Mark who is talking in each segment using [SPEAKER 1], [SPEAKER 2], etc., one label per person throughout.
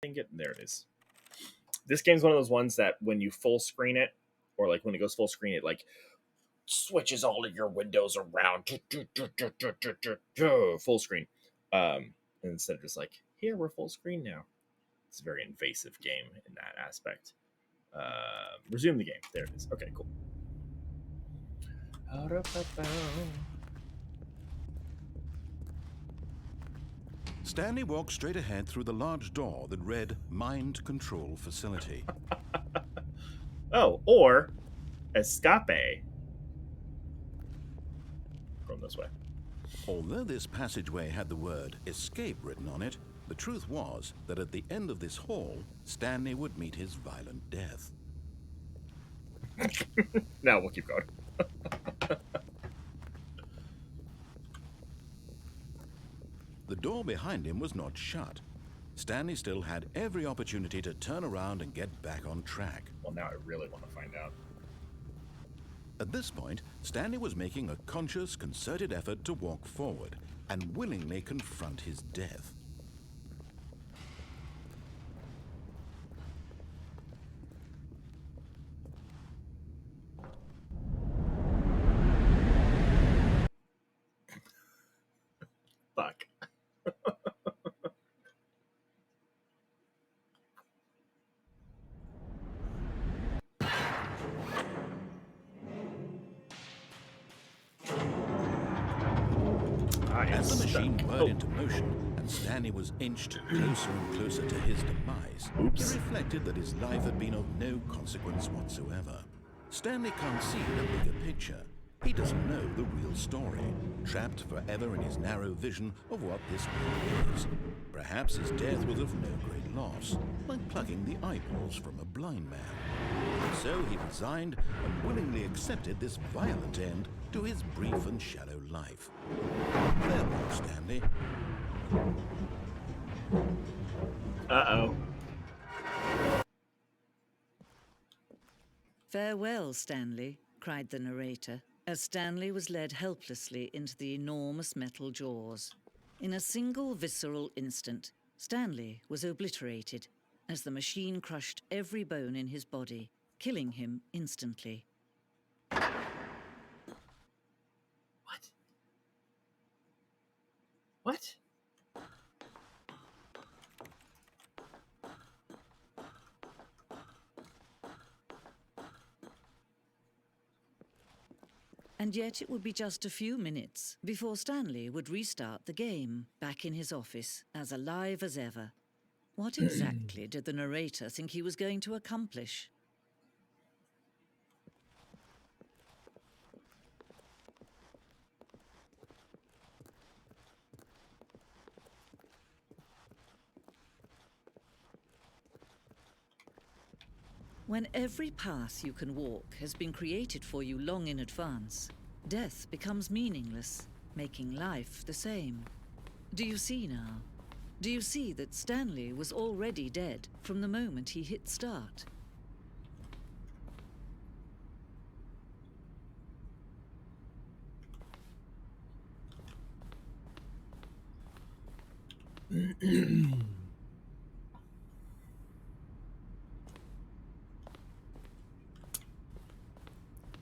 [SPEAKER 1] it. There it is. This game's one of those ones that when you full screen it, or like when it goes full screen, it like switches all of your windows around full screen. Instead of just like, here we're full screen now. It's a very invasive game in that aspect. Resume the game. There it is. Okay, cool.
[SPEAKER 2] Stanley walked straight ahead through the large door that read Mind Control Facility.
[SPEAKER 1] Oh, or escape. From this way.
[SPEAKER 2] Although this passageway had the word escape written on it, the truth was that at the end of this hall, Stanley would meet his violent death.
[SPEAKER 1] Now we'll keep going.
[SPEAKER 2] The door behind him was not shut. Stanley still had every opportunity to turn around and get back on track.
[SPEAKER 1] Well, now I really want to find out.
[SPEAKER 2] At this point, Stanley was making a conscious, concerted effort to walk forward and willingly confront his death.
[SPEAKER 1] Fuck.
[SPEAKER 2] As the machine whirred into motion and Stanley was inched closer and closer to his demise, he reflected that his life had been of no consequence whatsoever. Stanley can't see the bigger picture. He doesn't know the real story, trapped forever in his narrow vision of what this world is. Perhaps his death was of no great loss, like plucking the eyeballs from a blind man. So he resigned and willingly accepted this violent end to his brief and shallow life. Farewell, Stanley.
[SPEAKER 1] Uh-oh.
[SPEAKER 3] "Farewell, Stanley," cried the narrator, as Stanley was led helplessly into the enormous metal jaws. In a single visceral instant, Stanley was obliterated as the machine crushed every bone in his body, killing him instantly.
[SPEAKER 1] What? What?
[SPEAKER 3] And yet it would be just a few minutes before Stanley would restart the game, back in his office, as alive as ever. What exactly did the narrator think he was going to accomplish? When every path you can walk has been created for you long in advance, death becomes meaningless, making life the same. Do you see now? Do you see that Stanley was already dead from the moment he hit start?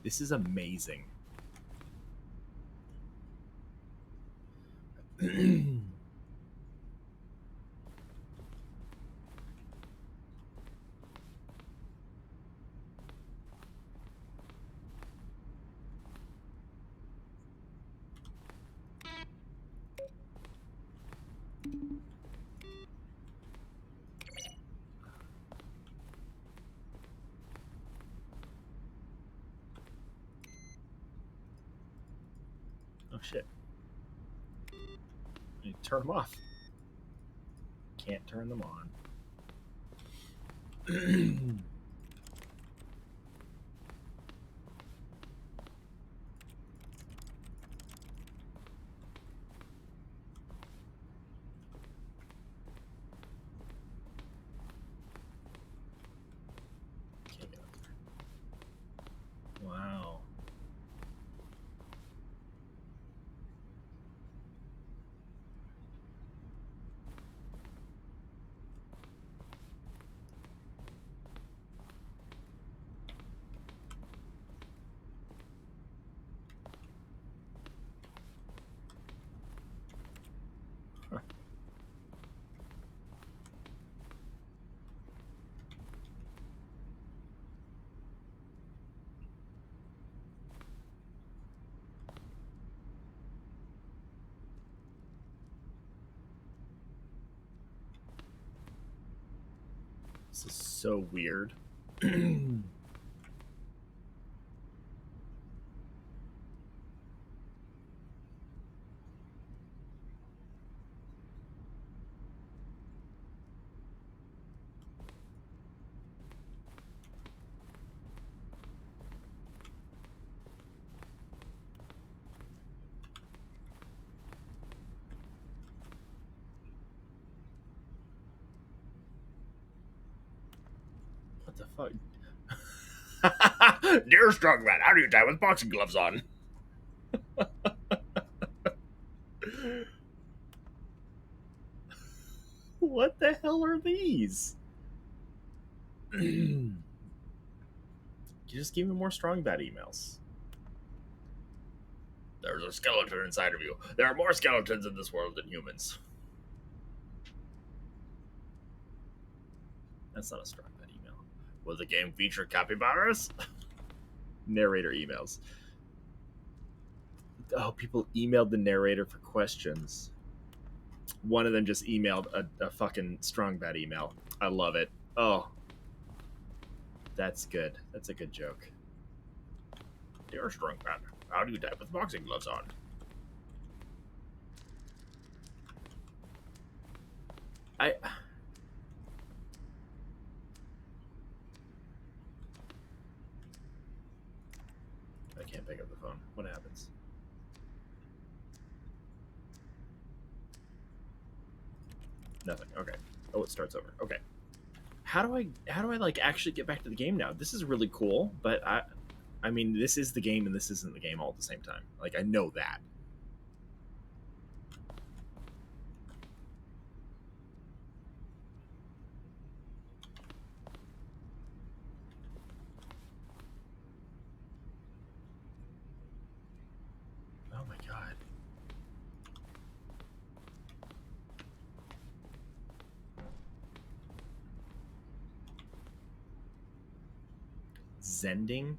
[SPEAKER 1] This is amazing. Oh shit. You turn them off. Can't turn them on. Can't get up there. Wow. This is so weird. What the fuck? Dear Strongman, how do you die with boxing gloves on? What the hell are these? You just give me more strong bad emails. There's a skeleton inside of you. There are more skeletons in this world than humans. That's not a strong bad email. Will the game feature capybaras? Narrator emails. Oh, people emailed the narrator for questions. One of them just emailed a fucking strong bad email. I love it. Oh, that's good. That's a good joke. Dear strong bad, how do you type with boxing gloves on? I can't pick up the phone. What happens? Nothing. Okay. Oh, it starts over. Okay. How do I like actually get back to the game now? This is really cool, but I mean, this is the game and this isn't the game all at the same time. Like, I know that. Oh my god. Zending?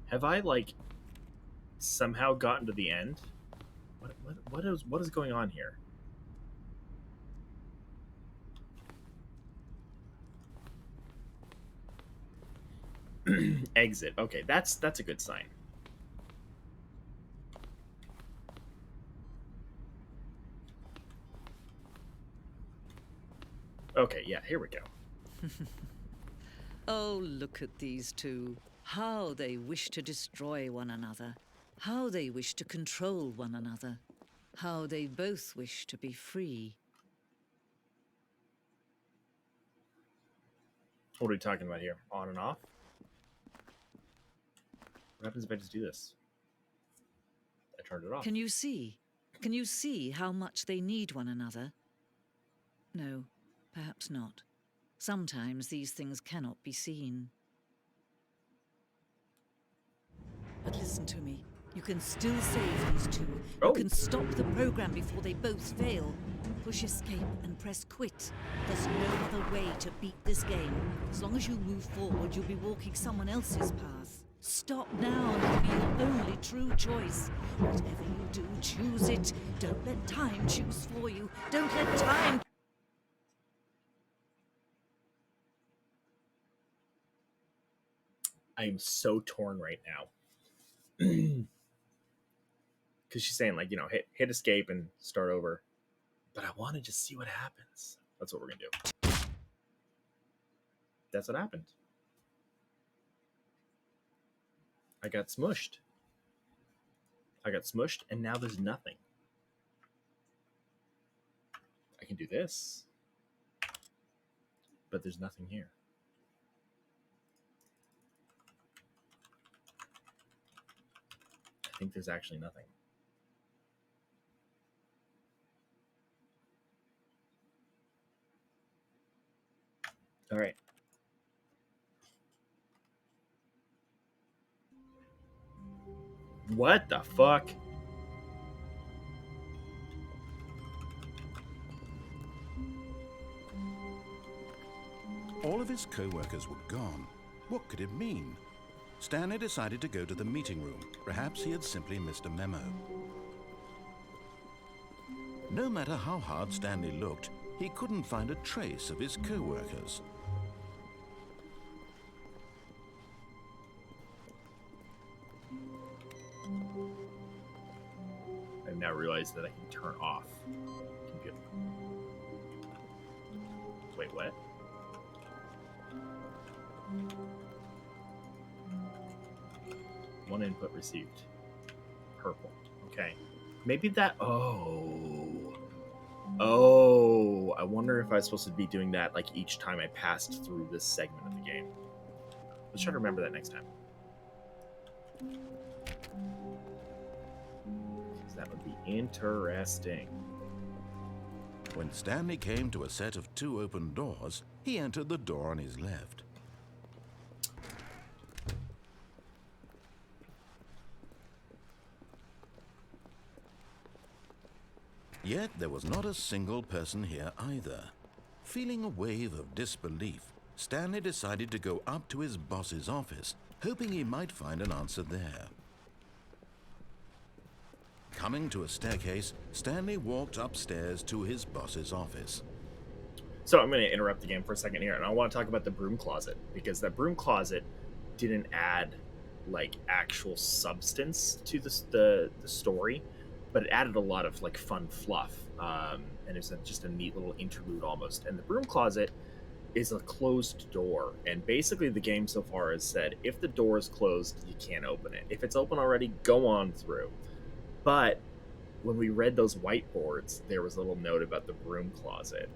[SPEAKER 1] Have I, like, somehow gotten to the end? What is going on here? Exit. Okay, that's a good sign. Okay, yeah, here we go.
[SPEAKER 3] Oh, look at these two. How they wish to destroy one another. How they wish to control one another. How they both wish to be free.
[SPEAKER 1] What are we talking about here? On and off? What happens if I just do this? I turned it off.
[SPEAKER 3] Can you see? Can you see how much they need one another? No, perhaps not. Sometimes these things cannot be seen. But listen to me. You can still save these two.
[SPEAKER 1] Oh.
[SPEAKER 3] You can stop the program before they both fail. Push escape and press quit. There's no other way to beat this game. As long as you move forward, you'll be walking someone else's path. Stop now and it'll be your only true choice. Whatever you do, choose it. Don't let time choose for you. Don't let time...
[SPEAKER 1] I am so torn right now. Because she's saying, like, you know, hit escape and start over. But I want to just see what happens. That's what we're going to do. That's what happened. I got smushed. And now there's nothing. I can do this. But there's nothing here. I think there's actually nothing. All right. What the fuck?
[SPEAKER 2] All of his co-workers were gone. What could it mean? Stanley decided to go to the meeting room. Perhaps he had simply missed a memo. No matter how hard Stanley looked, he couldn't find a trace of his co-workers.
[SPEAKER 1] I now realize that I can turn off computer. Wait, what? One input received. Purple. Okay. Maybe that... Oh, I wonder if I was supposed to be doing that like each time I passed through this segment of the game. Let's try to remember that next time. Because that would be interesting.
[SPEAKER 2] When Stanley came to a set of 2 open doors, he entered the door on his left. Yet there was not a single person here either. Feeling a wave of disbelief, Stanley decided to go up to his boss's office, hoping he might find an answer there. Coming to a staircase, Stanley walked upstairs to his boss's office.
[SPEAKER 1] So I'm going to interrupt the game for a second here, and I want to talk about the broom closet, because that broom closet didn't add like actual substance to the story, but it added a lot of like fun fluff, and it's just a neat little interlude almost. And the broom closet is a closed door, and basically the game so far has said if the door is closed, you can't open it. If it's open already, go on through. But when we read those whiteboards, there was a little note about the broom closet,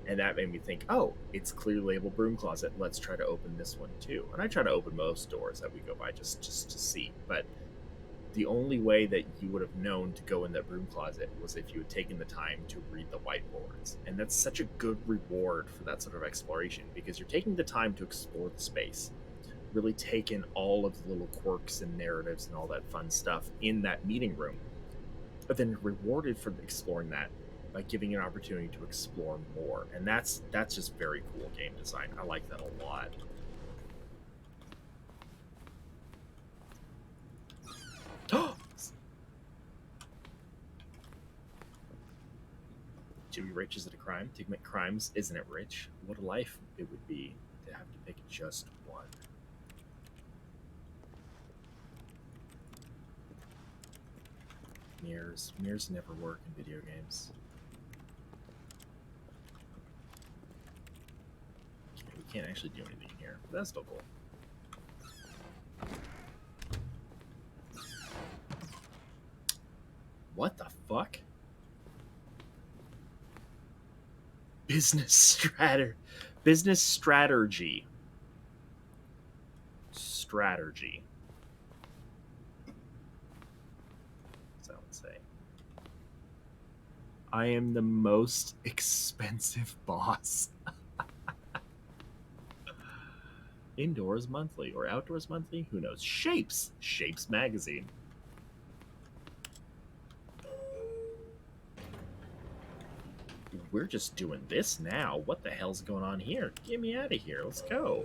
[SPEAKER 1] and that made me think, oh, it's clearly labeled broom closet. Let's try to open this one too. And I try to open most doors that we go by just to see. But the only way that you would have known to go in that broom closet was if you had taken the time to read the whiteboards. And that's such a good reward for that sort of exploration, because you're taking the time to explore the space, really take in all of the little quirks and narratives and all that fun stuff in that meeting room, but then rewarded for exploring that by giving you an opportunity to explore more. And that's just very cool game design. I like that a lot. To be rich, is it a crime? To commit crimes, isn't it rich? What a life it would be to have to pick just one. Mirrors never work in video games. Okay, we can't actually do anything in here, but that's still cool. What the fuck? Business strategy. Strategy. So I would say, I am the most expensive boss. Indoors monthly or outdoors monthly? Who knows? Shapes magazine. We're just doing this now. What the hell's going on here? Get me out of here. Let's go.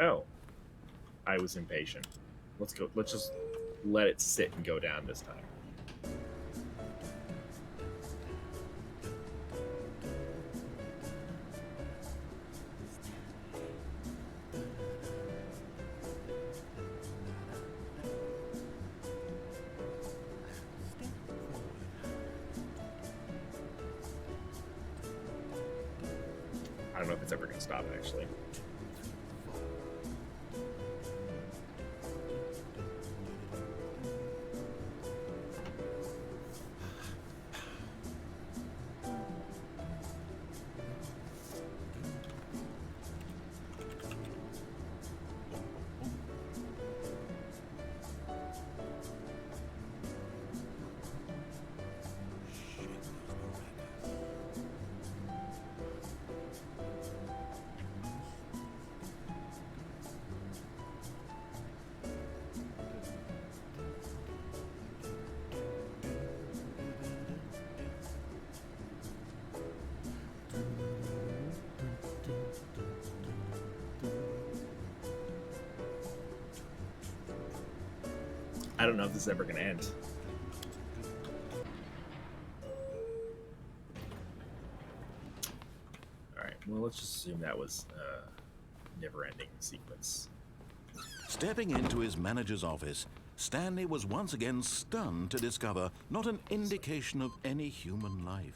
[SPEAKER 1] Oh, I was impatient. Let's go. Let's just let it sit and go down this time. I don't know if it's ever going to stop, actually. I don't know if this is ever going to end. Alright, well, let's just assume that was a never-ending sequence.
[SPEAKER 2] Stepping into his manager's office, Stanley was once again stunned to discover not an indication of any human life.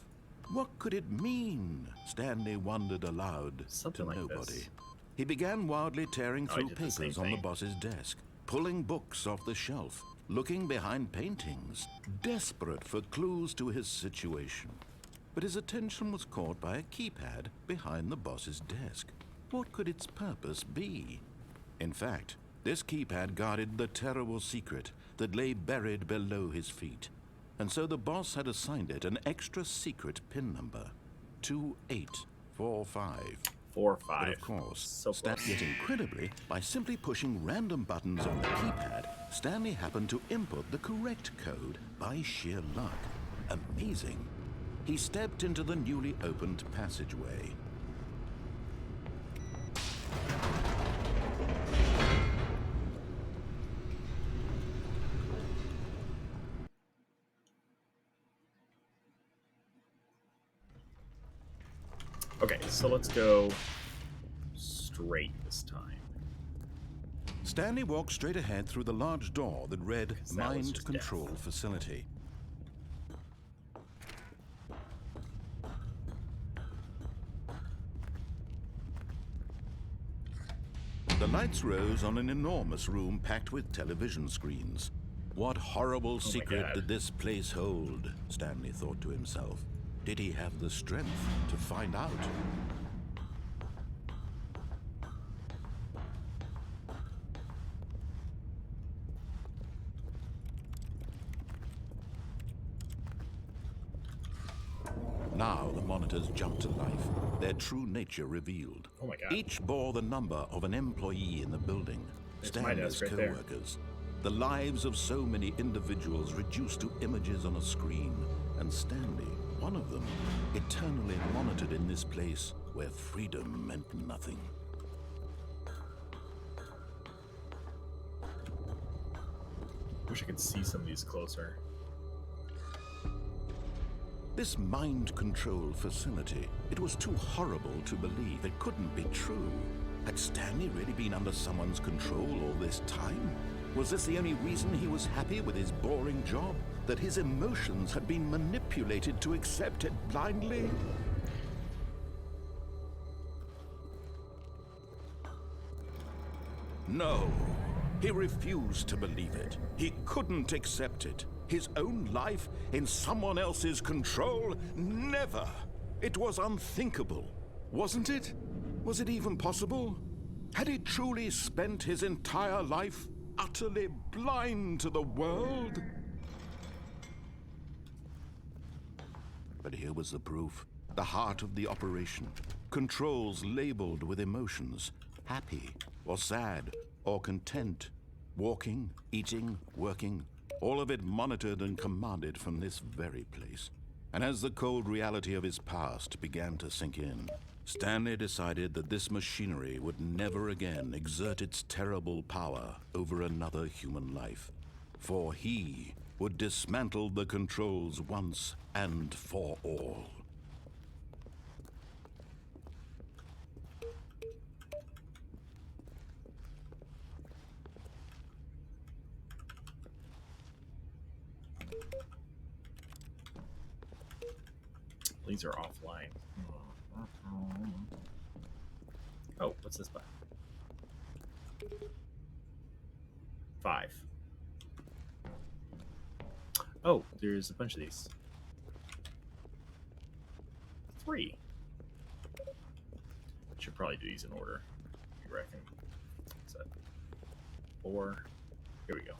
[SPEAKER 2] What could it mean? Stanley wondered aloud.
[SPEAKER 1] Something
[SPEAKER 2] to
[SPEAKER 1] like
[SPEAKER 2] nobody.
[SPEAKER 1] this.
[SPEAKER 2] He began wildly tearing through
[SPEAKER 1] did the same
[SPEAKER 2] papers on the
[SPEAKER 1] thing.
[SPEAKER 2] boss's desk, pulling books off the shelf, looking behind paintings, desperate for clues to his situation. But his attention was caught by a keypad behind the boss's desk. What could its purpose be? In fact, this keypad guarded the terrible secret that lay buried below his feet. And so the boss had assigned it an extra secret PIN number, 2845.
[SPEAKER 1] 4 or 5.
[SPEAKER 2] But of course,
[SPEAKER 1] So close.
[SPEAKER 2] yet incredibly, by simply pushing random buttons on the keypad, Stanley happened to input the correct code by sheer luck. Amazing. He stepped into the newly opened passageway.
[SPEAKER 1] Okay, so let's go straight this time.
[SPEAKER 2] Stanley walked straight ahead through the large door that read
[SPEAKER 1] that was
[SPEAKER 2] Mind
[SPEAKER 1] just
[SPEAKER 2] Control
[SPEAKER 1] death.
[SPEAKER 2] Facility. The lights rose on an enormous room packed with television screens. What horrible secret
[SPEAKER 1] God.
[SPEAKER 2] did this place hold? Stanley thought to himself. Did he have the strength to find out? Now the monitors jumped to life, their true nature revealed.
[SPEAKER 1] Oh my God.
[SPEAKER 2] Each bore the number of an employee in the building,
[SPEAKER 1] There's my
[SPEAKER 2] Stanley's
[SPEAKER 1] desk right there.
[SPEAKER 2] co-workers. The lives of so many individuals reduced to images on a screen, and Stanley, one of them, eternally monitored in this place where freedom meant nothing.
[SPEAKER 1] Wish I could see some of these closer.
[SPEAKER 2] This mind control facility, it was too horrible to believe. It couldn't be true. Had Stanley really been under someone's control all this time? Was this the only reason he was happy with his boring job? That his emotions had been manipulated to accept it blindly? No. He refused to believe it. He couldn't accept it. His own life in someone else's control? Never! It was unthinkable. Wasn't it? Was it even possible? Had he truly spent his entire life utterly blind to the world? But here was the proof. The heart of the operation. Controls labeled with emotions. Happy, or sad, or content. Walking, eating, working. All of it monitored and commanded from this very place. And as the cold reality of his past began to sink in, Stanley decided that this machinery would never again exert its terrible power over another human life. For he would dismantle the controls once and for all.
[SPEAKER 1] These are offline. Oh, what's this button? 5. Oh, there's a bunch of these. 3. Should probably do these in order, you reckon? What's that? 4. Here we go.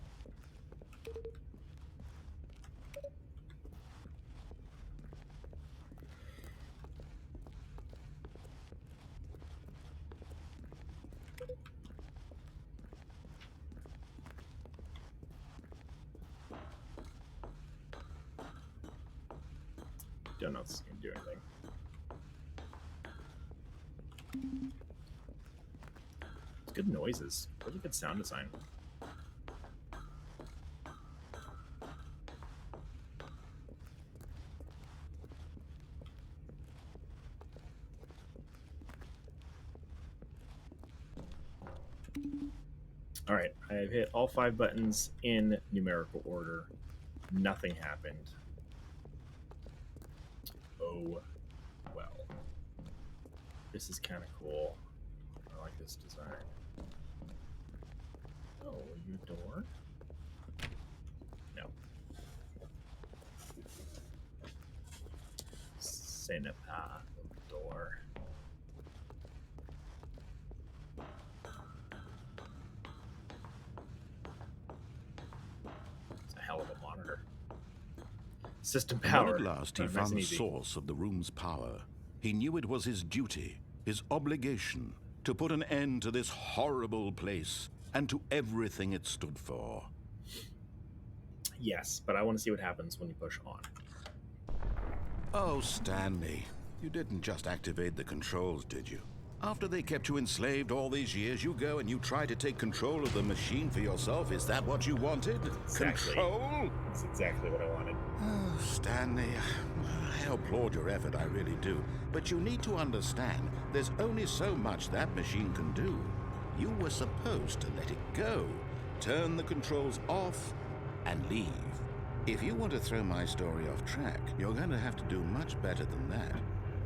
[SPEAKER 1] Don't know if this is going to do anything. It's good noises. Really good sound design. All right, I have hit all 5 buttons in numerical order. Nothing happened. Oh, well. This is kind of cool. I like this design. Oh, are you a door? No. Cinema door. It's a hell of a monitor. System
[SPEAKER 2] And
[SPEAKER 1] power.
[SPEAKER 2] when at last he
[SPEAKER 1] Oh, nice
[SPEAKER 2] found
[SPEAKER 1] and
[SPEAKER 2] the
[SPEAKER 1] easy.
[SPEAKER 2] source of the room's power, he knew it was his duty, his obligation, to put an end to this horrible place and to everything it stood for.
[SPEAKER 1] Yes, but I want to see what happens when you push on.
[SPEAKER 2] Oh, Stanley, you didn't just activate the controls, did you? After they kept you enslaved all these years, you go and you try to take control of the machine for yourself. Is that what you wanted?
[SPEAKER 1] Exactly.
[SPEAKER 2] Control?
[SPEAKER 1] That's exactly what I wanted.
[SPEAKER 2] Oh, Stanley, I applaud your effort, I really do. But you need to understand, there's only so much that machine can do. You were supposed to let it go, turn the controls off, and leave. If you want to throw my story off track, you're going to have to do much better than that.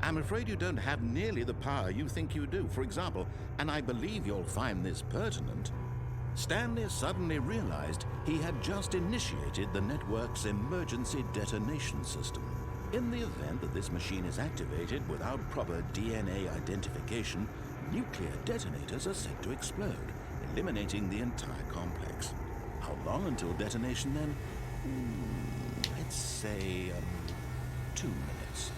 [SPEAKER 2] I'm afraid you don't have nearly the power you think you do. For example, and I believe you'll find this pertinent, Stanley suddenly realized he had just initiated the network's emergency detonation system. In the event that this machine is activated without proper DNA identification, nuclear detonators are set to explode, eliminating the entire complex. How long until detonation then? Let's say, 2 minutes.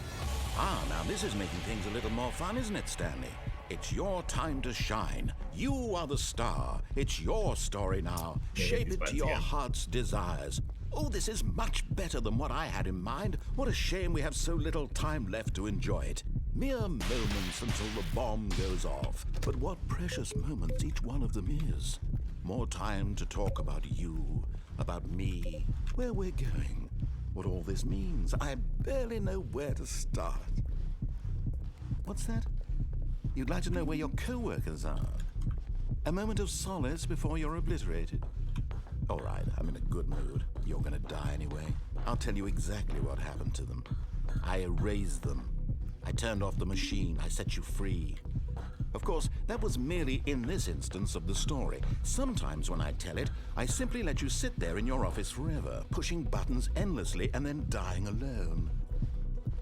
[SPEAKER 2] Ah, now this is making things a little more fun, isn't it, Stanley? It's your time to shine. You are the star. It's your story now. Shape it to your heart's desires. Oh, this is much better than what I had in mind. What a shame we have so little time left to enjoy it. Mere moments until the bomb goes off. But what precious moments each one of them is. More time to talk about you, about me, where we're going, what all this means. I barely know where to start. What's that? You'd like to know where your co-workers are? A moment of solace before you're obliterated? All right, I'm in a good mood. You're gonna die anyway. I'll tell you exactly what happened to them. I erased them. I turned off the machine. I set you free. Of course, that was merely in this instance of the story. Sometimes when I tell it, I simply let you sit there in your office forever, pushing buttons endlessly and then dying alone.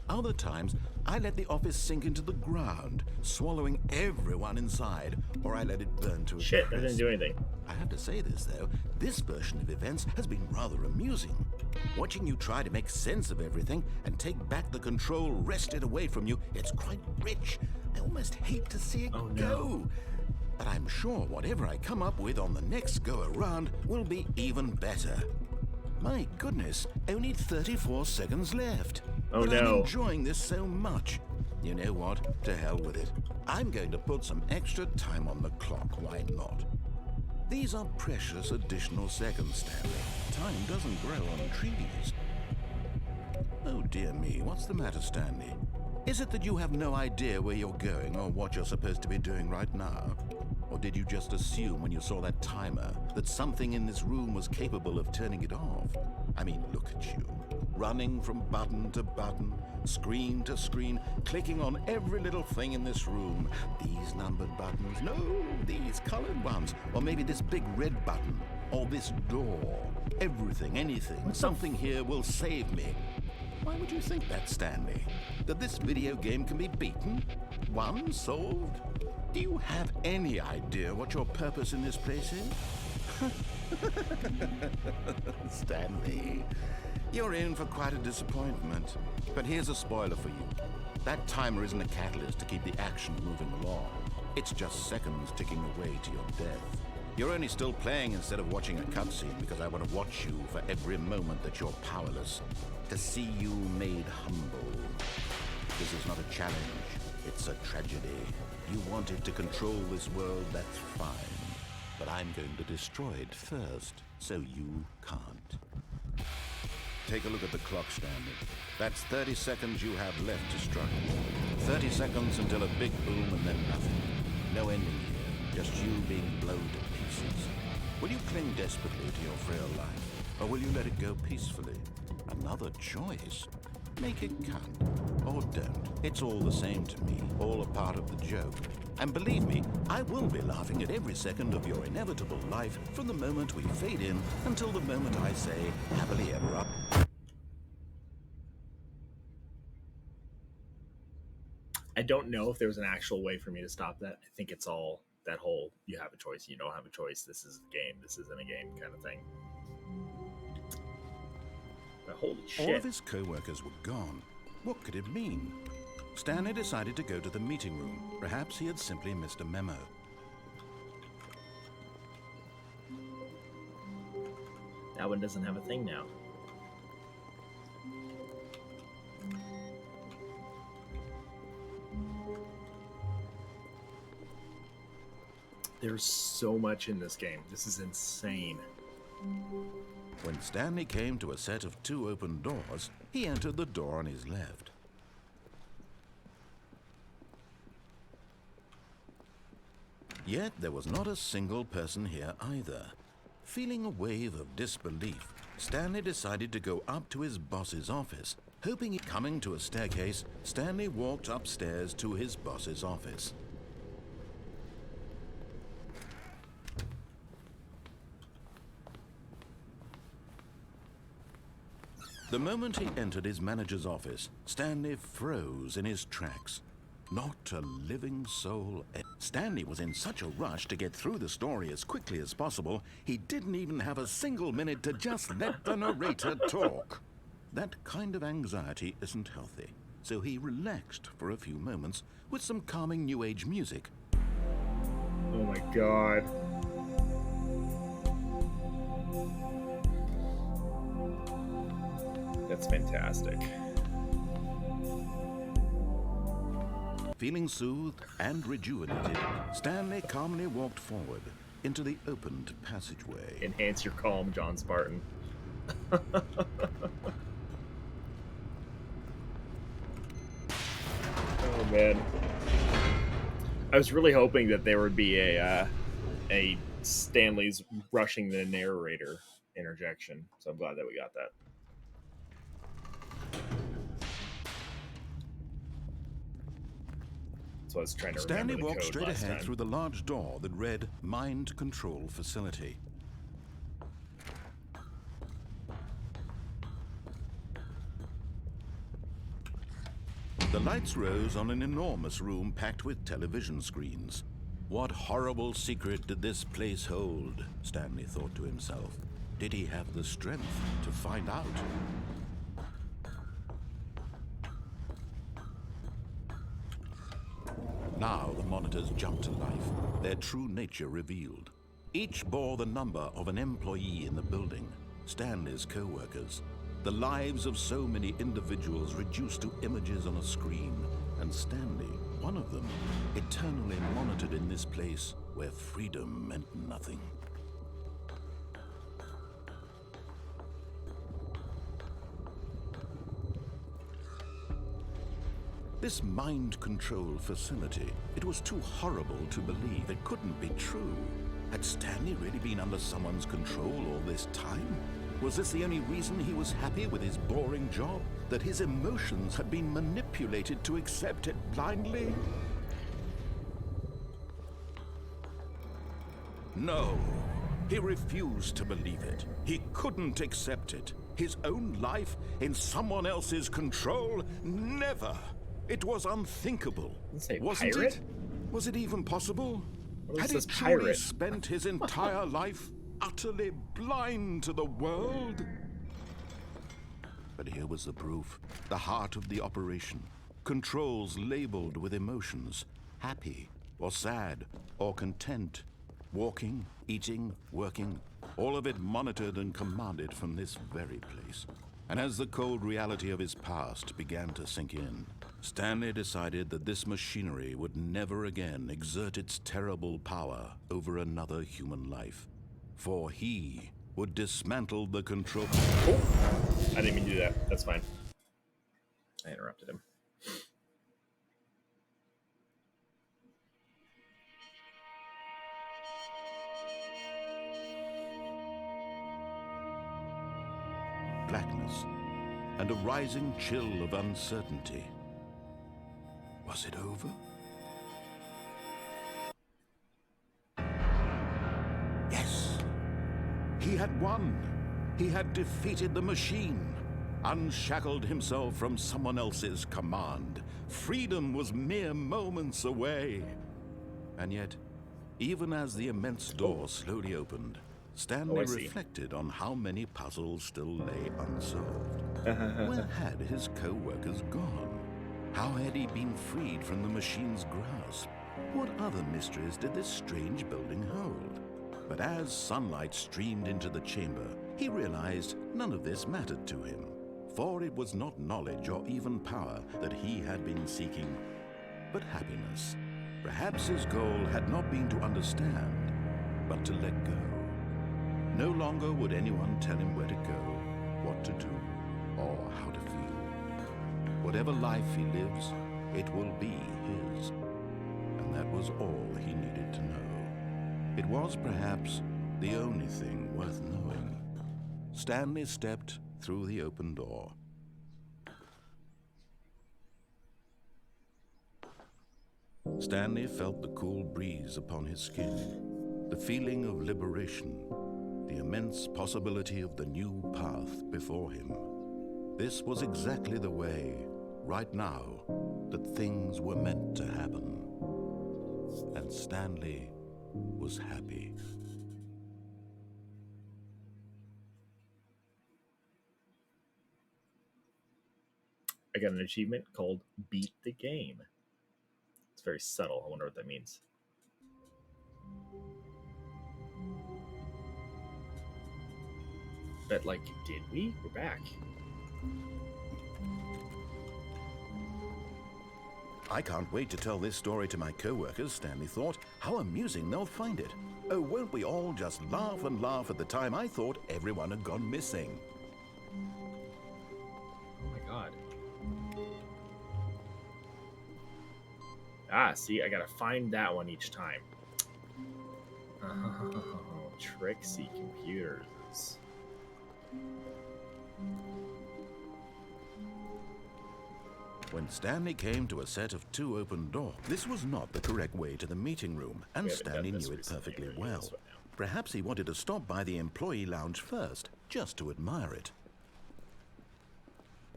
[SPEAKER 2] Other times, I let the office sink into the ground, swallowing everyone inside, or I let it burn to a
[SPEAKER 1] Shit, that
[SPEAKER 2] crisp.
[SPEAKER 1] didn't do anything.
[SPEAKER 2] I have to say this, though. This version of events has been rather amusing. Watching you try to make sense of everything and take back the control wrested away from you, it's quite rich. I almost hate to see it go. But I'm sure whatever I come up with on the next go-around will be even better. My goodness, only 34 seconds left.
[SPEAKER 1] Oh,
[SPEAKER 2] but
[SPEAKER 1] no.
[SPEAKER 2] I'm enjoying this so much. You know what? To hell with it. I'm going to put some extra time on the clock. Why not? These are precious additional seconds, Stanley. Time doesn't grow on trees. Oh, dear me. What's the matter, Stanley? Is it that you have no idea where you're going or what you're supposed to be doing right now? Or did you just assume when you saw that timer that something in this room was capable of turning it off? I mean, look at you. Running from button to button, screen to screen, clicking on every little thing in this room. These numbered buttons, no, these colored ones. Or maybe this big red button, or this door. Everything, anything, something here will save me. Why would you think that, Stanley? That this video game can be beaten? Won? Solved? Do you have any idea what your purpose in this place is? Stanley, you're in for quite a disappointment. But here's a spoiler for you. That timer isn't a catalyst to keep the action moving along. It's just seconds ticking away to your death. You're only still playing instead of watching a cutscene because I want to watch you for every moment that you're powerless. To see you made humble. This is not a challenge. It's a tragedy. You wanted to control this world, that's fine. But I'm going to destroy it first, so you can't. Take a look at the clock, Stanley. That's 30 seconds you have left to struggle. 30 seconds until a big boom and then nothing. No ending here, just you being blown to pieces. Will you cling desperately to your frail life, or will you let it go peacefully? Another choice. Make it count, or don't. It's all the same to me, all a part of the joke. And believe me, I will be laughing at every second of your inevitable life from the moment we fade in until the moment I say, happily ever after.
[SPEAKER 1] I don't know if there's an actual way for me to stop that. I think it's all that whole you have a choice, you don't have a choice, this is a game, this isn't a game kind of thing. But holy shit.
[SPEAKER 2] All of his co-workers were gone. What could it mean? Stanley decided to go to the meeting room. Perhaps he had simply missed a memo.
[SPEAKER 1] That one doesn't have a thing now. There's so much in this game. This is insane.
[SPEAKER 2] When Stanley came to a set of 2 open doors, he entered the door on his left. Yet there was not a single person here either. Feeling a wave of disbelief, Stanley decided to go up to his boss's office. Coming to a staircase, Stanley walked upstairs to his boss's office. The moment he entered his manager's office, Stanley froze in his tracks. Not a living soul. Stanley was in such a rush to get through the story as quickly as possible, he didn't even have a single minute to just let the narrator talk. That kind of anxiety isn't healthy, so he relaxed for a few moments with some calming New Age music.
[SPEAKER 1] Oh my god. That's fantastic.
[SPEAKER 2] Feeling soothed and rejuvenated, Stanley calmly walked forward into the opened passageway.
[SPEAKER 1] Enhance your calm, John Spartan. Oh man. I was really hoping that there would be a Stanley's rushing the narrator interjection, so I'm glad that we got that. So I was trying to
[SPEAKER 2] Stanley
[SPEAKER 1] remember the
[SPEAKER 2] walked
[SPEAKER 1] code
[SPEAKER 2] straight
[SPEAKER 1] last
[SPEAKER 2] ahead
[SPEAKER 1] time.
[SPEAKER 2] through the large door that read Mind Control Facility. The lights rose on an enormous room packed with television screens. What horrible secret did this place hold? Stanley thought to himself. Did he have the strength to find out? Now the monitors jumped to life, their true nature revealed. Each bore the number of an employee in the building, Stanley's co-workers. The lives of so many individuals reduced to images on a screen, and Stanley, one of them, eternally monitored in this place where freedom meant nothing. This mind control facility, it was too horrible to believe. It couldn't be true. Had Stanley really been under someone's control all this time? Was this the only reason he was happy with his boring job? That his emotions had been manipulated to accept it blindly? No, he refused to believe it. He couldn't accept it. His own life in someone else's control? Never! It was unthinkable. Wasn't
[SPEAKER 1] pirate?
[SPEAKER 2] it? Was it even possible? Had he
[SPEAKER 1] this
[SPEAKER 2] truly
[SPEAKER 1] pirate?
[SPEAKER 2] spent his entire life utterly blind to the world? But here was the proof. The heart of the operation. Controls labeled with emotions. Happy, or sad, or content. Walking, eating, working. All of it monitored and commanded from this very place. And as the cold reality of his past began to sink in, Stanley decided that this machinery would never again exert its terrible power over another human life. For he would dismantle the control...
[SPEAKER 1] Oh, I didn't even do that. That's fine. I interrupted him.
[SPEAKER 2] blackness and a rising chill of uncertainty. Was it over? Yes! He had won! He had defeated the machine, unshackled himself from someone else's command. Freedom was mere moments away. And yet, even as the immense door slowly opened, Stanley reflected on how many puzzles still lay unsolved. Where had his co-workers gone? How had he been freed from the machine's grasp? What other mysteries did this strange building hold? But as sunlight streamed into the chamber, he realized none of this mattered to him, for it was not knowledge or even power that he had been seeking, but happiness. Perhaps his goal had not been to understand, but to let go. No longer would anyone tell him where to go, what to do, or how to feel. Whatever life he lives, it will be his. And that was all he needed to know. It was perhaps the only thing worth knowing. Stanley stepped through the open door. Stanley felt the cool breeze upon his skin, the feeling of liberation, the immense possibility of the new path before him. This was exactly the way, right now, that things were meant to happen. And Stanley was happy.
[SPEAKER 1] I got an achievement called Beat the Game. It's very subtle. I wonder what that means. But, like, did we? We're back.
[SPEAKER 2] I can't wait to tell this story to my co-workers, Stanley thought. How amusing they'll find it. Oh, won't we all just laugh and laugh at the time I thought everyone had gone missing.
[SPEAKER 1] Oh my god. Ah, see, I gotta find that one each time. Oh, tricksy computers.
[SPEAKER 2] When Stanley came to a set of 2 open doors, this was not the correct way to the meeting room, and Stanley knew it perfectly well. Perhaps he wanted to stop by the employee lounge first, just to admire it.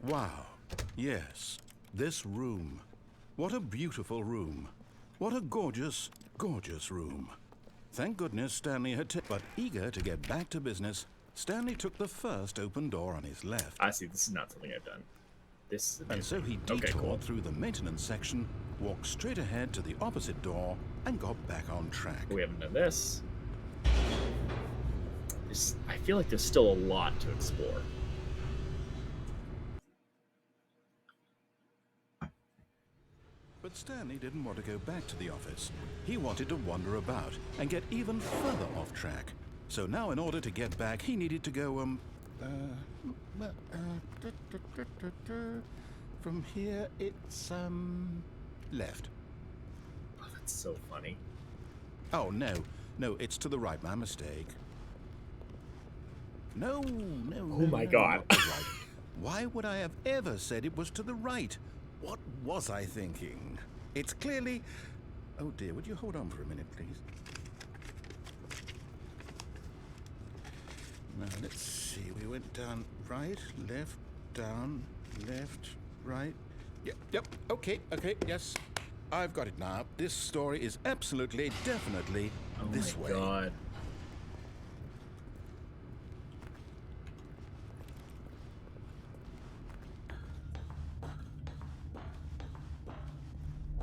[SPEAKER 2] Wow. Yes, this room. What a beautiful room. What a gorgeous, gorgeous room. Thank goodness Stanley had but eager to get back to business, Stanley took the first open door on his left.
[SPEAKER 1] I see, this is not something I've done. This is
[SPEAKER 2] and so he detoured through the maintenance section, walked straight ahead to the opposite door, and got back on track.
[SPEAKER 1] We haven't done this. I feel like there's still a lot to explore.
[SPEAKER 2] But Stanley didn't want to go back to the office. He wanted to wander about and get even further off track. So now in order to get back, he needed to go, from here, it's, left.
[SPEAKER 1] Oh, that's so funny.
[SPEAKER 2] Oh, no, it's to the right, my mistake. No.
[SPEAKER 1] Oh my god.
[SPEAKER 2] Right. Why would I have ever said it was to the right? What was I thinking? It's clearly... Oh dear, would you hold on for a minute, please? Now, let's see. We went down right, left, down, left, right. Yep, okay, yes. I've got it now. This story is absolutely, definitely this way.
[SPEAKER 1] Oh my god.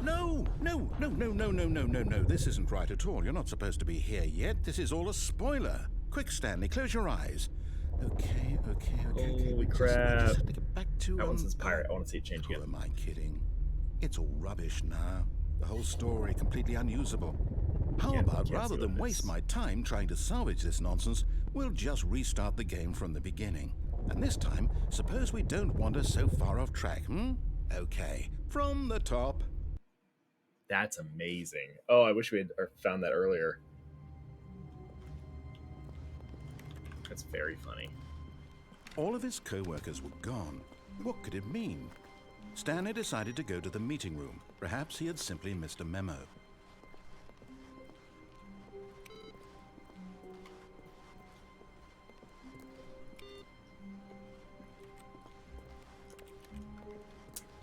[SPEAKER 2] No. This isn't right at all. You're not supposed to be here yet. This is all a spoiler. Quick, Stanley, close your eyes. Okay.
[SPEAKER 1] Holy crap.
[SPEAKER 2] Just have to get back to,
[SPEAKER 1] that one says pirate. I want to see it change again.
[SPEAKER 2] Who am I kidding? It's all rubbish now. The whole story completely unusable. How about, rather than waste my time trying to salvage this nonsense, we'll just restart the game from the beginning. And this time, suppose we don't wander so far off track, Okay, from the top.
[SPEAKER 1] That's amazing. Oh, I wish we had found that earlier. That's very funny.
[SPEAKER 2] All of his co-workers were gone. What could it mean? Stanley decided to go to the meeting room. Perhaps he had simply missed a memo.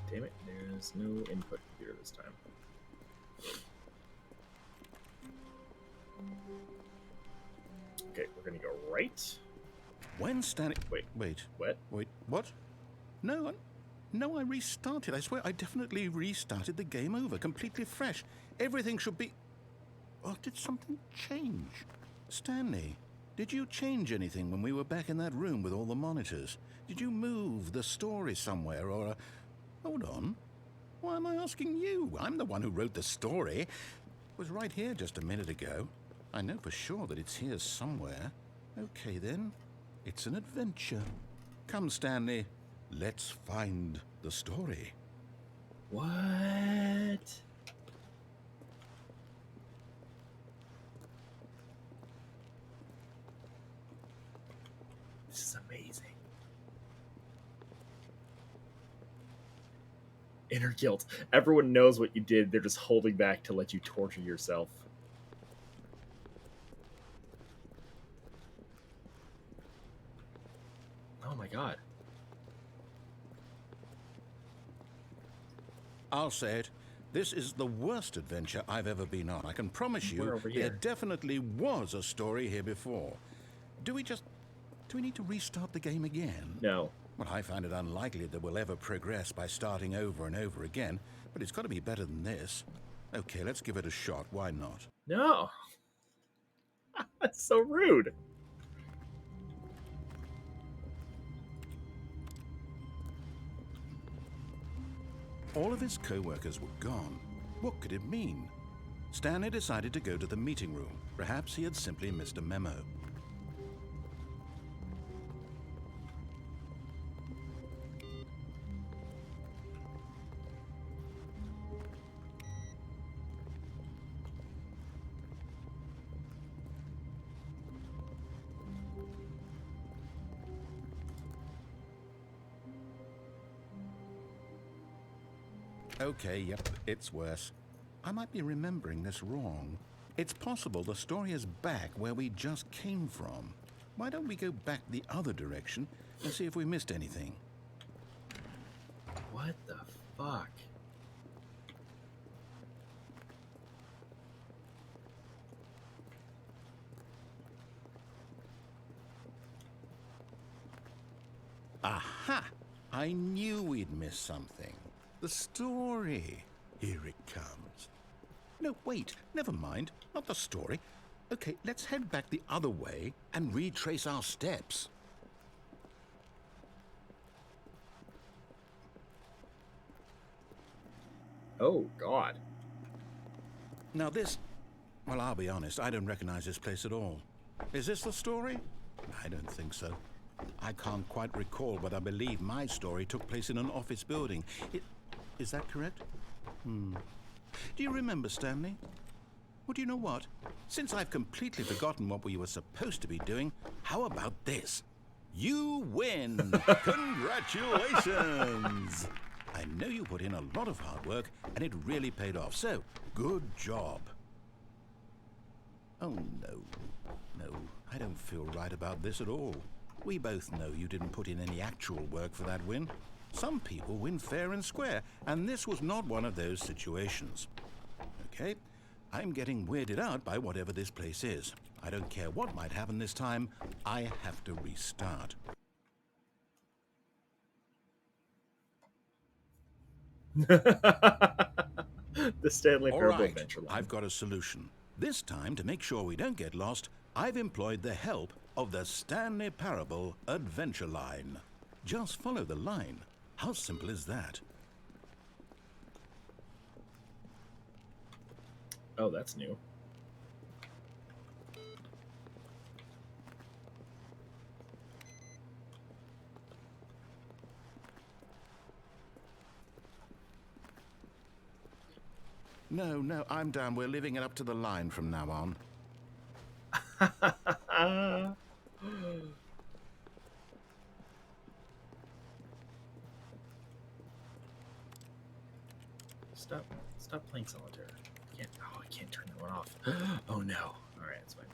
[SPEAKER 1] Damn it, there's no input here this time. Okay, we're gonna go right.
[SPEAKER 2] When Stanley...
[SPEAKER 1] Wait. What?
[SPEAKER 2] Wait, what? No, I restarted. I swear, I definitely restarted the game over, completely fresh. Everything should be... Oh, did something change? Stanley, did you change anything when we were back in that room with all the monitors? Did you move the story somewhere, or... Hold on. Why am I asking you? I'm the one who wrote the story. It was right here just a minute ago. I know for sure that it's here somewhere. Okay, then. It's an adventure. Come, Stanley. Let's find the story.
[SPEAKER 1] What? This is amazing. Inner guilt. Everyone knows what you did. They're just holding back to let you torture yourself. Oh my god.
[SPEAKER 2] I'll say it. This is the worst adventure I've ever been on. I can promise
[SPEAKER 1] We're
[SPEAKER 2] you
[SPEAKER 1] over here.
[SPEAKER 2] there definitely was a story here before. Do we need to restart the game again?
[SPEAKER 1] No.
[SPEAKER 2] Well, I find it unlikely that we'll ever progress by starting over and over again, but it's got to be better than this. Okay, let's give it a shot. Why not?
[SPEAKER 1] No. That's so rude.
[SPEAKER 2] All of his co-workers were gone. What could it mean? Stanley decided to go to the meeting room. Perhaps he had simply missed a memo. Okay, yep, it's worse. I might be remembering this wrong. It's possible the story is back where we just came from. Why don't we go back the other direction and see if we missed anything?
[SPEAKER 1] What the fuck?
[SPEAKER 2] Aha! I knew we'd missed something. The story. Here it comes. No, wait, never mind. Not the story. Okay, let's head back the other way and retrace our steps.
[SPEAKER 1] Oh, God.
[SPEAKER 2] Now this... Well, I'll be honest, I don't recognize this place at all. Is this the story? I don't think so. I can't quite recall, but I believe my story took place in an office building. Is that correct? Do you remember, Stanley? Well, do you know what? Since I've completely forgotten what we were supposed to be doing, how about this? You win! Congratulations! I know you put in a lot of hard work, and it really paid off, so good job. Oh, no. No, I don't feel right about this at all. We both know you didn't put in any actual work for that win. Some people win fair and square, and this was not one of those situations. Okay, I'm getting weirded out by whatever this place is. I don't care what might happen this time, I have to restart.
[SPEAKER 1] The Stanley
[SPEAKER 2] All
[SPEAKER 1] Parable
[SPEAKER 2] right,
[SPEAKER 1] Adventure line.
[SPEAKER 2] I've got a solution. This time, to make sure we don't get lost, I've employed the help of the Stanley Parable Adventure Line. Just follow the line. How simple is that?
[SPEAKER 1] Oh, that's new.
[SPEAKER 2] No, I'm down. We're leaving it up to the line from now on.
[SPEAKER 1] Stop playing solitaire. I can't turn that one off. Oh no. All right, that's fine.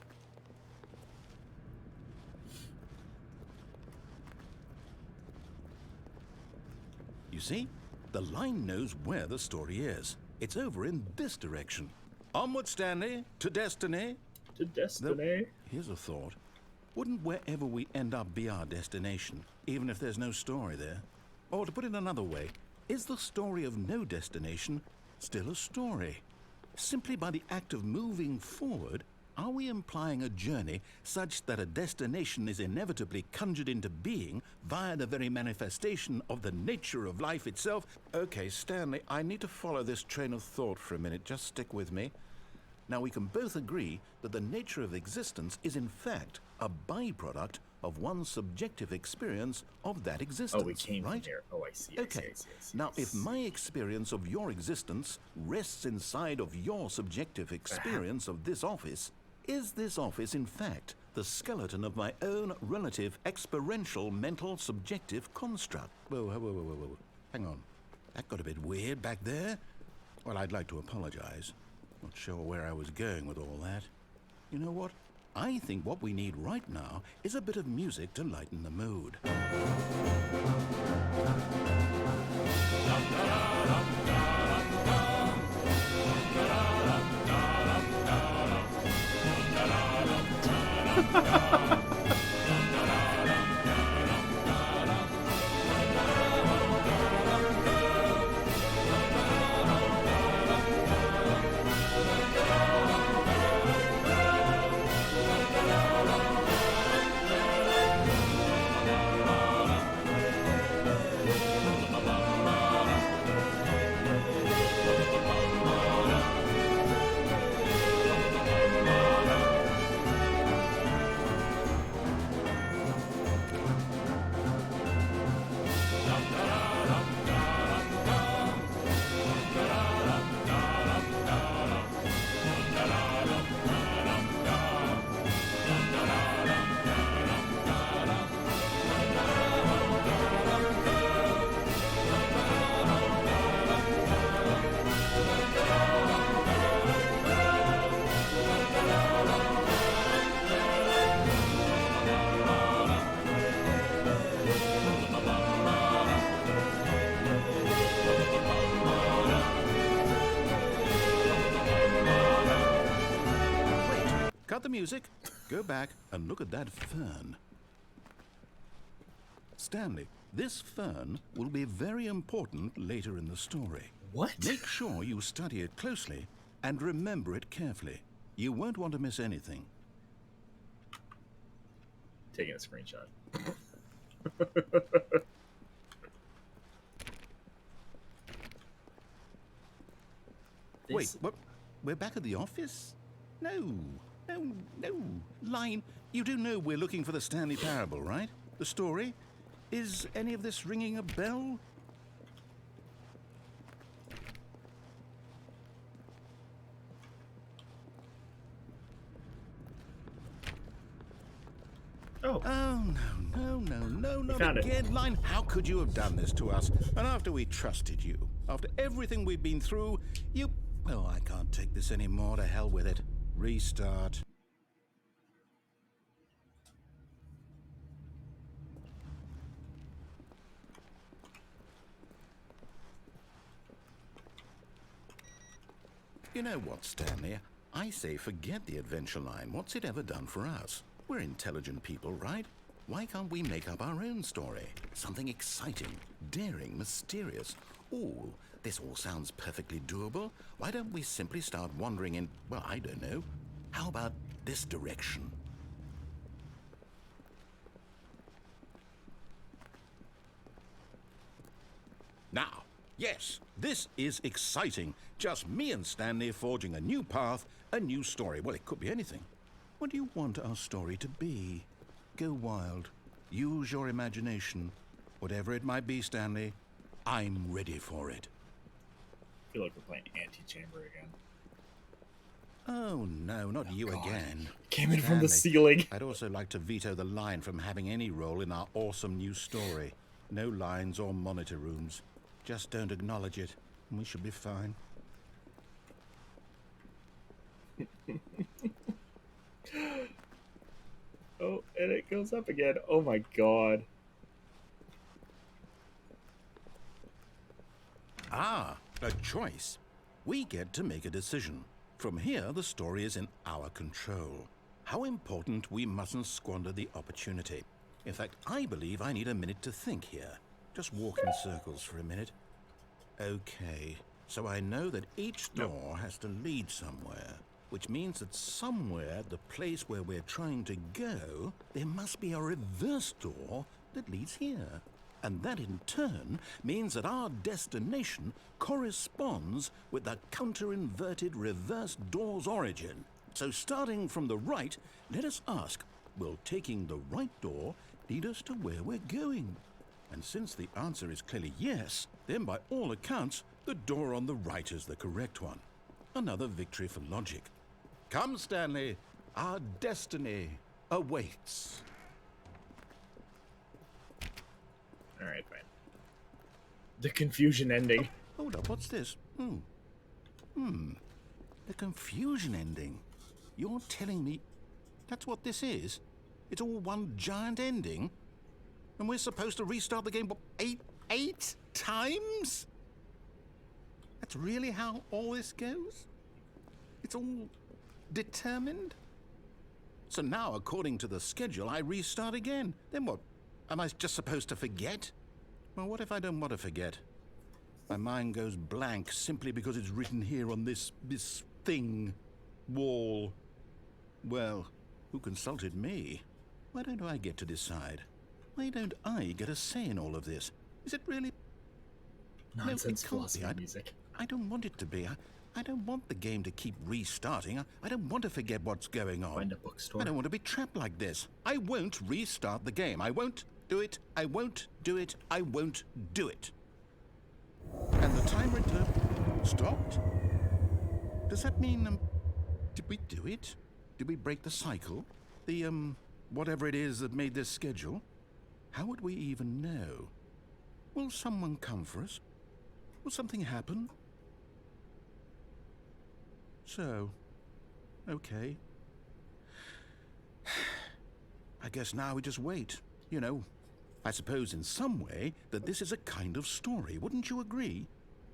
[SPEAKER 2] You see, the line knows where the story is. It's over in this direction. Onward, Stanley, to destiny.
[SPEAKER 1] To destiny.
[SPEAKER 2] Here's a thought. Wouldn't wherever we end up be our destination, even if there's no story there? Or to put it another way, is the story of no destination still a story? Simply by the act of moving forward, are we implying a journey such that a destination is inevitably conjured into being via the very manifestation of the nature of life itself? Okay, Stanley, I need to follow this train of thought for a minute. Just stick with me. Now, we can both agree that the nature of existence is in fact a byproduct of one's subjective experience of that existence.
[SPEAKER 1] Oh, we came
[SPEAKER 2] right?
[SPEAKER 1] from here. Oh, I see.
[SPEAKER 2] Okay. Now, if my experience of your existence rests inside of your subjective experience of this office, is this office in fact the skeleton of my own relative experiential mental subjective construct? Whoa. Hang on. That got a bit weird back there. Well, I'd like to apologize. Not sure where I was going with all that. You know what? I think what we need right now is a bit of music to lighten the mood. Cut the music, go back and look at that fern. Stanley, this fern will be very important later in the story.
[SPEAKER 1] What?
[SPEAKER 2] Make sure you study it closely and remember it carefully. You won't want to miss anything.
[SPEAKER 1] Taking a screenshot.
[SPEAKER 2] Wait, what? We're back at the office? No. Line, you do know we're looking for the Stanley Parable, right? The story? Is any of this ringing a bell?
[SPEAKER 1] Oh,
[SPEAKER 2] No, not
[SPEAKER 1] found it.
[SPEAKER 2] again. Line, how could you have done this to us? And after we trusted you, after everything we've been through, you... Oh, I can't take this anymore. To hell with it. Restart. You know what, Stanley? I say forget the adventure line. What's it ever done for us? We're intelligent people, right? Why can't we make up our own story? Something exciting, daring, mysterious. Ooh, this all sounds perfectly doable. Why don't we simply start wandering in, well, I don't know. How about this direction? Now, yes, this is exciting. Just me and Stanley forging a new path, a new story. Well, it could be anything. What do you want our story to be? Go wild. Use your imagination. Whatever it might be, Stanley, I'm ready for it.
[SPEAKER 1] I feel like we're playing Antechamber again.
[SPEAKER 2] Oh, no, not you
[SPEAKER 1] God.
[SPEAKER 2] again.
[SPEAKER 1] Came in from the
[SPEAKER 2] Stanley,
[SPEAKER 1] ceiling.
[SPEAKER 2] I'd also like to veto the line from having any role in our awesome new story. No lines or monitor rooms. Just don't acknowledge it. We should be fine.
[SPEAKER 1] Oh, and it goes up again. Oh my god.
[SPEAKER 2] Ah, a choice. We get to make a decision. From here, the story is in our control. How important we mustn't squander the opportunity. In fact, I believe I need a minute to think here. Just walk in circles for a minute. Okay, so I know that each door has to lead somewhere, which means that somewhere at the place where we're trying to go, there must be a reverse door that leads here. And that in turn means that our destination corresponds with the counter-inverted reverse door's origin. So starting from the right, let us ask, will taking the right door lead us to where we're going? And since the answer is clearly yes, then by all accounts, the door on the right is the correct one. Another victory for logic. Come, Stanley, our destiny awaits.
[SPEAKER 1] Alright, fine. The confusion ending.
[SPEAKER 2] Hold up, what's this? The confusion ending. You're telling me that's what this is? It's all one giant ending? And we're supposed to restart the game, what, eight times? That's really how all this goes? It's all determined? So now, according to the schedule, I restart again. Then what? Am I just supposed to forget? Well, what if I don't want to forget? My mind goes blank simply because it's written here on this thing, wall. Well, who consulted me? Why don't I get to decide? Why don't I get a say in all of this? Is it really?
[SPEAKER 1] Nonsense
[SPEAKER 2] no,
[SPEAKER 1] philosophy music.
[SPEAKER 2] I don't want it to be. I don't want the game to keep restarting. I don't want to forget what's going on.
[SPEAKER 1] Find a bookstore.
[SPEAKER 2] I don't want to be trapped like this. I won't restart the game. I won't do it. I won't do it. I won't do it. And the timer stopped? Does that mean, did we do it? Did we break the cycle? The, whatever it is that made this schedule? How would we even know? Will someone come for us? Will something happen? So, okay. I guess now we just wait. You know, I suppose in some way that this is a kind of story. Wouldn't you agree?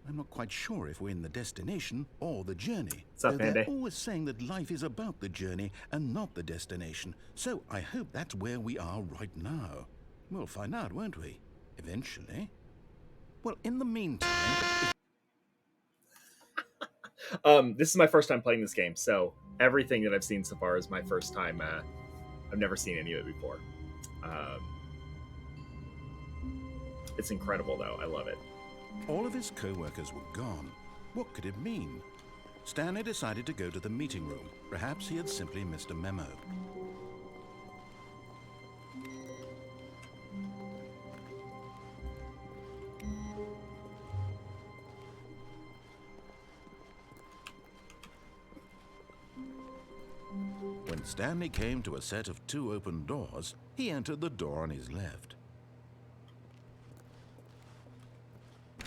[SPEAKER 2] I'm not quite sure if we're in the destination or the journey.
[SPEAKER 1] What's up,
[SPEAKER 2] They're
[SPEAKER 1] Andy?
[SPEAKER 2] always saying that life is about the journey and not the destination. So I hope that's where we are right now. We'll find out, won't we? Eventually. Well, in the meantime...
[SPEAKER 1] This is my first time playing this game, so everything that I've seen so far is my first time. I've never seen any of it before. It's incredible, though. I love it.
[SPEAKER 2] All of his co-workers were gone. What could it mean? Stanley decided to go to the meeting room. Perhaps he had simply missed a memo. When Stanley came to a set of 2 open doors, he entered the door on his left.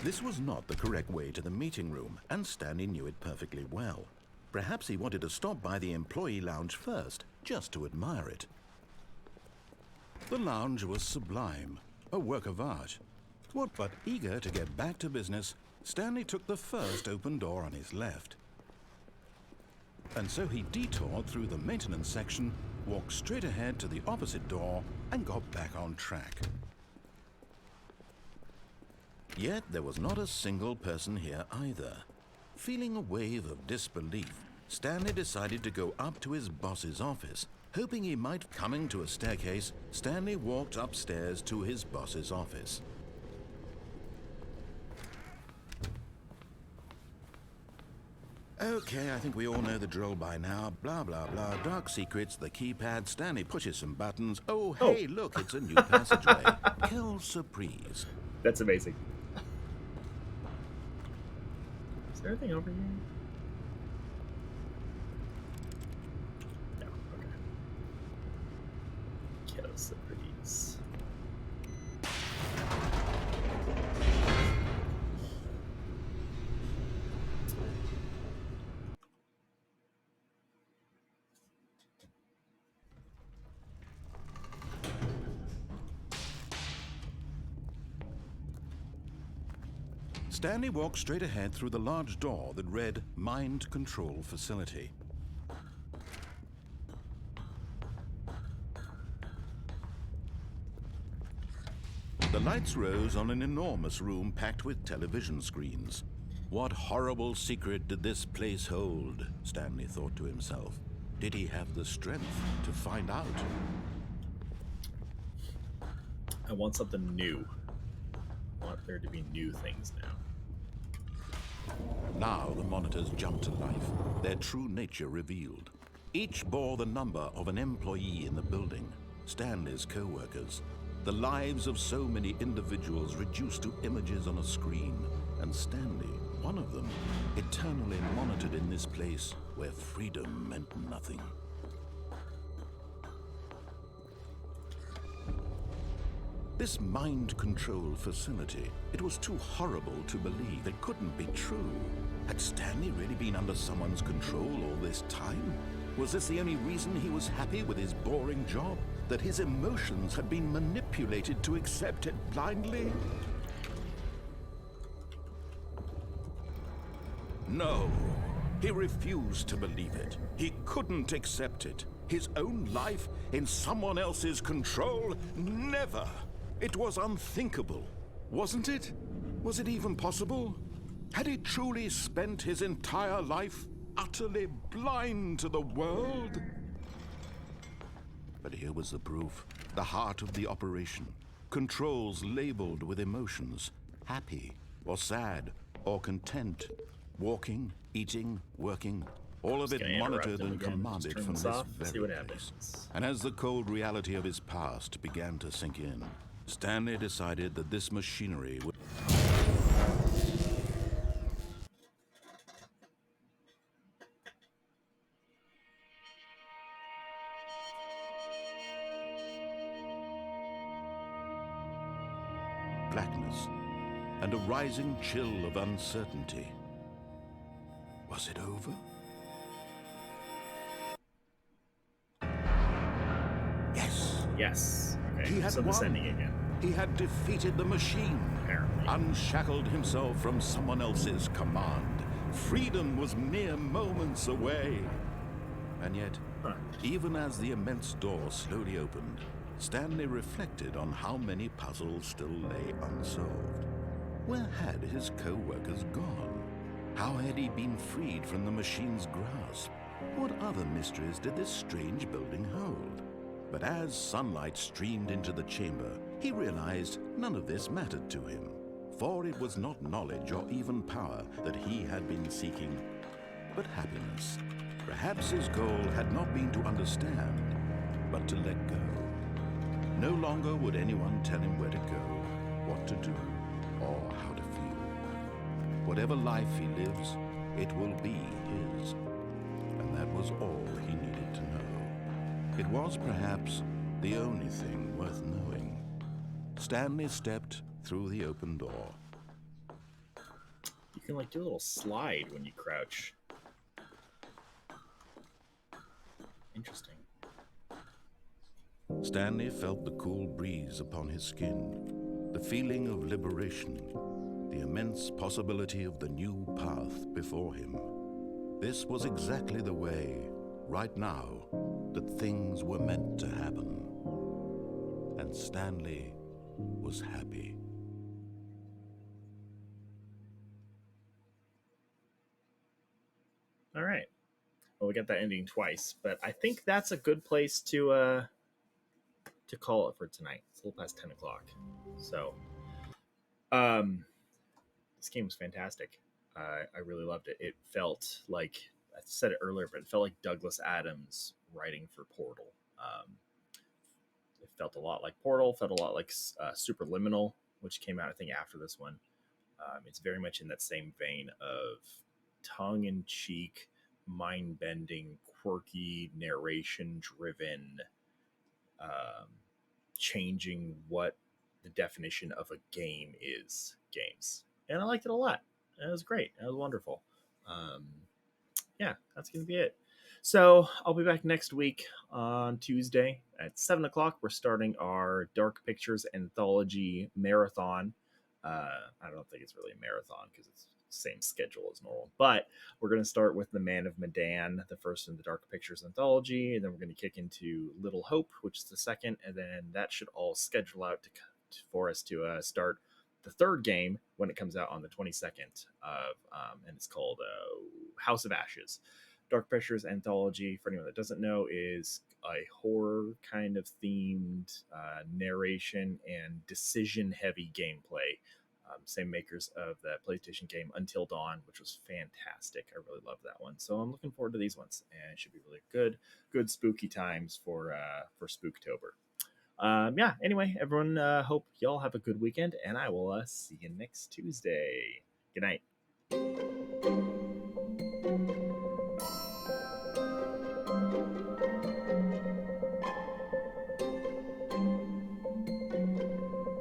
[SPEAKER 2] This was not the correct way to the meeting room, and Stanley knew it perfectly well. Perhaps he wanted to stop by the employee lounge first, just to admire it. The lounge was sublime, a work of art. But eager to get back to business, Stanley took the first open door on his left. And so he detoured through the maintenance section, walked straight ahead to the opposite door, and got back on track. Yet there was not a single person here either. Feeling a wave of disbelief, Stanley decided to go up to his boss's office. Hoping he might coming to a staircase, Stanley walked upstairs to his boss's office. Okay, I think we all know the drill by now. Blah, blah, blah. Dark secrets, the keypad. Stanley pushes some buttons. Oh, hey, look, it's a new passageway. Quelle surprise.
[SPEAKER 1] That's amazing. Is there anything over here? No, okay. Quelle surprise.
[SPEAKER 2] Stanley walked straight ahead through the large door that read Mind Control Facility. The lights rose on an enormous room packed with television screens. What horrible secret did this place hold? Stanley thought to himself. Did he have the strength to find out?
[SPEAKER 1] I want something new. I want there to be new things now.
[SPEAKER 2] Now the monitors jumped to life, their true nature revealed. Each bore the number of an employee in the building, Stanley's co-workers. The lives of so many individuals reduced to images on a screen, and Stanley, one of them, eternally monitored in this place where freedom meant nothing. This mind control facility, it was too horrible to believe. It couldn't be true. Had Stanley really been under someone's control all this time? Was this the only reason he was happy with his boring job? That his emotions had been manipulated to accept it blindly? No, he refused to believe it. He couldn't accept it. His own life in someone else's control? Never! It was unthinkable, wasn't it? Was it even possible? Had he truly spent his entire life utterly blind to the world? But here was the proof. The heart of the operation. Controls labeled with emotions. Happy, or sad, or content. Walking, eating, working. All of it monitored and commanded from this very place. And as the cold reality of his past began to sink in, Stanley decided that this machinery would... blackness, and a rising chill of uncertainty. Was it over? Yes.
[SPEAKER 1] Yes. Okay.
[SPEAKER 2] He had
[SPEAKER 1] so descending again.
[SPEAKER 2] He had defeated the machine.
[SPEAKER 1] Apparently.
[SPEAKER 2] Unshackled himself from someone else's command. Freedom was mere moments away. And yet, even as the immense door slowly opened, Stanley reflected on how many puzzles still lay unsolved. Where had his co-workers gone? How had he been freed from the machine's grasp? What other mysteries did this strange building hold? But as sunlight streamed into the chamber, he realized none of this mattered to him. For it was not knowledge or even power that he had been seeking, but happiness. Perhaps his goal had not been to understand, but to let go. No longer would anyone tell him where to go, what to do, or how to feel. Whatever life he lives, it will be his. And that was all he needed to know. It was perhaps the only thing worth knowing. Stanley stepped through the open door.
[SPEAKER 1] You can like do a little slide when you crouch. Interesting.
[SPEAKER 2] Stanley felt the cool breeze upon his skin, the feeling of liberation, the immense possibility of the new path before him. This was exactly the way, right now, that things were meant to happen. And Stanley was happy.
[SPEAKER 1] All right. Well, we got that ending twice, but I think that's a good place to call it for tonight. It's a little past 10 o'clock. So, this game was fantastic. I really loved it. It felt like, I said it earlier, but it felt like Douglas Adams writing for Portal. It felt a lot like Portal, felt a lot like Superliminal, which came out, I think, after this one. It's very much in that same vein of tongue-in-cheek, mind-bending, quirky, narration-driven, changing what the definition of a game is games. And I liked it a lot. It was great. It was wonderful. Yeah, that's going to be it. So I'll be back next week on Tuesday at 7 o'clock. We're starting our Dark Pictures Anthology Marathon. I don't think it's really a marathon because it's the same schedule as normal. But we're going to start with The Man of Medan, the first in the Dark Pictures anthology, and then we're going to kick into Little Hope, which is the second, and then that should all schedule out for us to start the third game when it comes out on the 22nd of, and it's called House of Ashes. Dark Pictures anthology, for anyone that doesn't know, is a horror kind of themed narration and decision heavy gameplay. Same makers of that PlayStation game Until Dawn, which was fantastic. I really love that one, so I'm looking forward to these ones, and it should be really good spooky times for Spooktober. Yeah. Anyway, everyone, hope y'all have a good weekend, and I will see you next Tuesday. Good night.